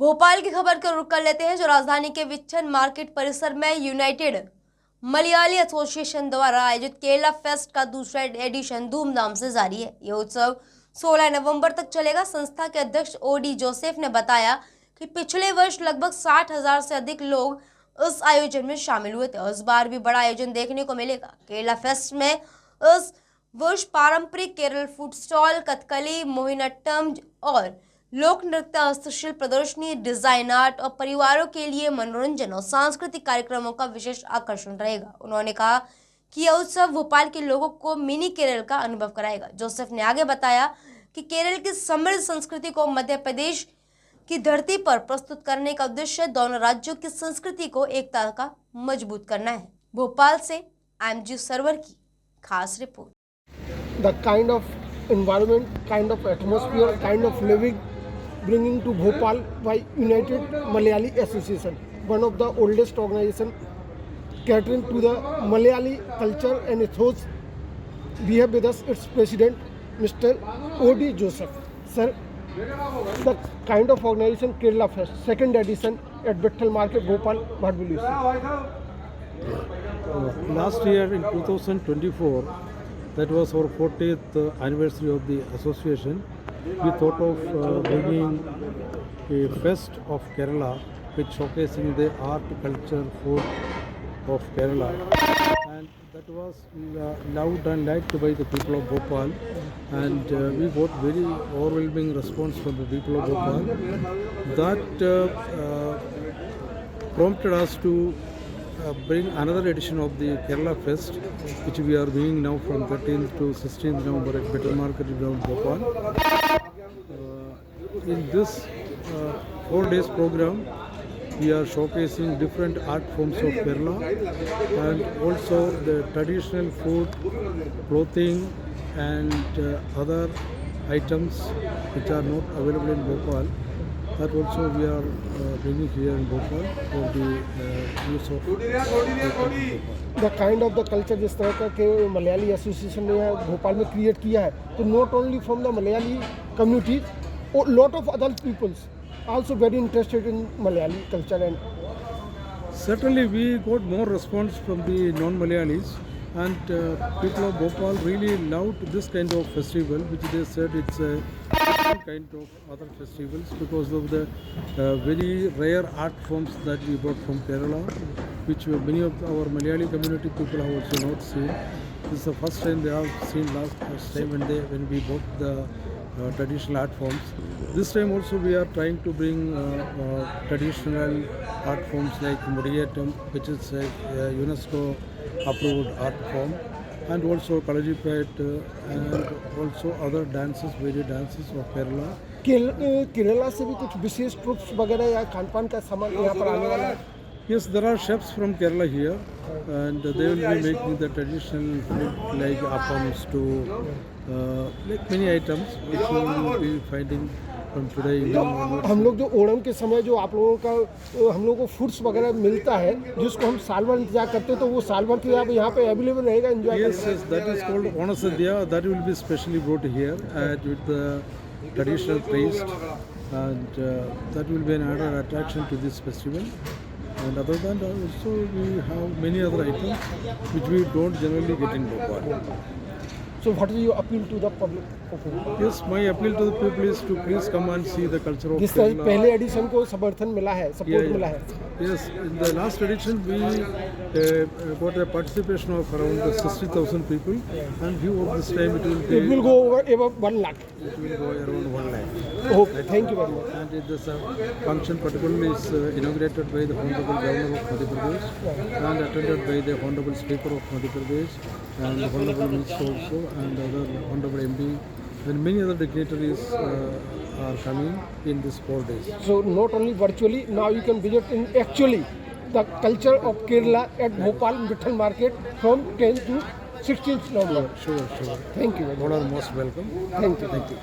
भोपाल की खबर को रुक कर लेते हैं, जो राजधानी के विठन मार्केट परिसर में यूनाइटेड मलयाली एसोसिएशन द्वारा आयोजित केरला फेस्ट का दूसरा एडिशन धूमधाम से जारी है। यह उत्सव 16 नवंबर तक चलेगा। संस्था के अध्यक्ष ओडी जोसेफ ने बताया कि पिछले वर्ष लगभग 60,000 से अधिक लोग इस आयोजन में शामिल हुए थे और इस बार भी बड़ा आयोजन देखने को मिलेगा। केरला फेस्ट में इस वर्ष पारंपरिक केरल फूड स्टॉल, कथकली, मोहिनीअट्टम और लोक नृत्य, हस्तशिल्प प्रदर्शनी, डिजाइन आर्ट और परिवारों के लिए मनोरंजन और सांस्कृतिक कार्यक्रमों का विशेष आकर्षण रहेगा। उन्होंने कहा कि यह उत्सव भोपाल के लोगों को मिनी केरल का अनुभव कराएगा। जोसेफ ने आगे बताया कि केरल की समृद्ध संस्कृति को मध्य प्रदेश की धरती पर प्रस्तुत करने का उद्देश्य दोनों राज्यों की संस्कृति को एकता का मजबूत करना है। भोपाल से एमजी सर्वर की खास report. The kind of environment, kind of atmosphere, kind of living bringing to Bhopal by United Malayali Association, one of the oldest organization catering to the Malayali culture and ethos. We have with us its president, Mr. O.D. Joseph. Sir, the kind of organization Kerala Fest, second edition at Vitthal Market, Bhopal, what will you say? Last year in 2024, that was our 40th anniversary of the association. We thought of bringing a fest of Kerala, which showcasing the art, culture, food of Kerala, and that was loved and liked by the people of Bhopal, and we got very overwhelming response from the people of Bhopal. That prompted us to bring another edition of the Kerala Fest, which we are doing now from 13th to 16th November at Better Market in Bhopal. In this 4 days program, we are showcasing different art forms of Kerala and also the traditional food, clothing and other items which are not available in Bhopal. That also we are bringing here in Bhopal for the use of Bhopal. The kind of the culture जिस तरह का के Malayali association ने यहाँ भोपाल में create किया है, तो not only from the Malayali community, lot of other peoples also very interested in Malayali culture. And Certainly we got more response from the non-Malayalis, and people of Bhopal really loved this kind of festival, which they said it's a different kind of other festivals because of the very rare art forms that we brought from Kerala, which many of our Malayali community people have also not seen. This is the first time they have seen last time when we brought the traditional art forms. This time also we are trying to bring traditional art forms like Mohiनीअट्टम, which is a UNESCO approved art form, and also Kalajipet and also other dances, various dances of Kerala. Kerala से भी कुछ विशेष troops वगैरह या खान पान का सामान यहाँ पर आने वाला है? Yes, there are chefs from Kerala here, and they will be making the traditional food like appams to like many items which you will be finding from today evening onwards. हम लोग जो ओणम के समय जो आप लोगों का हम लोगों को फूड्स वगैरह मिलता है जिसको हम साल भर इंतजार करते हैं, तो वो साल भर के आप यहाँ पे अवेलेबल रहेगा enjoy? Yes, that is called Onasadhya. That will be specially brought here and with the traditional taste, and that will be another attraction to this festival. And other than that, also we have many other items which we don't generally get in Bhopal. So what is your appeal to the public? Yes, my appeal to the people is to please come and see the culture of जिस तरह Kerala. पहले addition को समर्थन मिला है, support मिला है, Yes, in the last edition we got a participation of around 60,000 people, and view of this time it will be it will go over 1 lakh. it will go around 1 lakh. Okay, thank you very much. And this function particularly is inaugurated by the Honorable Governor of Madhya Pradesh and attended by the Honorable Speaker of Madhya Pradesh and the Honorable Minister also and other Honorable MP and many other dignitaries are coming in these 4 days. So not only virtually, now you can visit in actually the culture of Kerala at Bhopal Vitthal Market from 10th to 16th November. Sure. Thank you very much. All are most welcome. Thank you. Thank you.